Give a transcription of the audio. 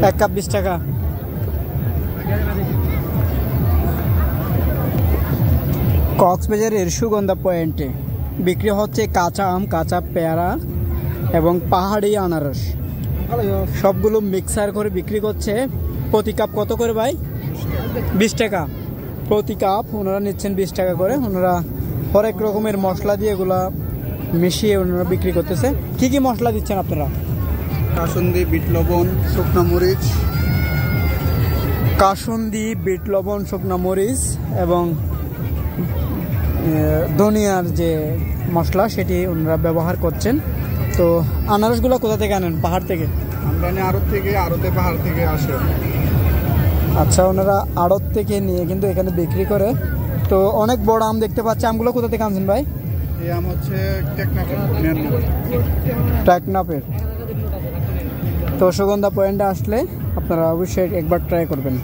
1 cup 20 টাকা। কক্সবাজারের সুগন্ধা পয়েন্টে বিক্রি হচ্ছে কাঁচা আম, কাঁচা পেয়ারা এবং পাহাড়ি আনারস, সবগুলো মিক্সার করে বিক্রি করছে। প্রতি কাপ কত করে ভাই? 20 টাকা প্রতি কাপ। ওনারা নিচ্ছেন 20 টাকা করে। ওনারা হরেক রকমের মশলা দিয়ে এগুলা মিশিয়ে ওনারা বিক্রি করতেছে। কি কি মশলা দিচ্ছেন আপনারা? কাসুন্দি, বিট লবণ, শুকনো মরিচ। কাসুন্দি, বিট লবণ, শুকনো মরিচ এবং ধনিয়ার যে মশলা সেটি ওনারা ব্যবহার করছেন। তো আনারসগুলো কোথা থেকে আনেন? পাহাড় থেকে? আমদানি আড়ত থেকে, আড়তে পাহাড় থেকে আসে। আচ্ছা, ওনারা আড়ত থেকে নিয়ে কিন্তু এখানে বিক্রি করে। তো অনেক বড় আম দেখতে পাচ্ছি, আমগুলো কোথা থেকে আনছেন ভাই? এই আম হচ্ছে টেকনাফের। তো সুগন্ধা পয়েন্টে আসলে আপনারা অবশ্যই একবার ট্রাই করবেন।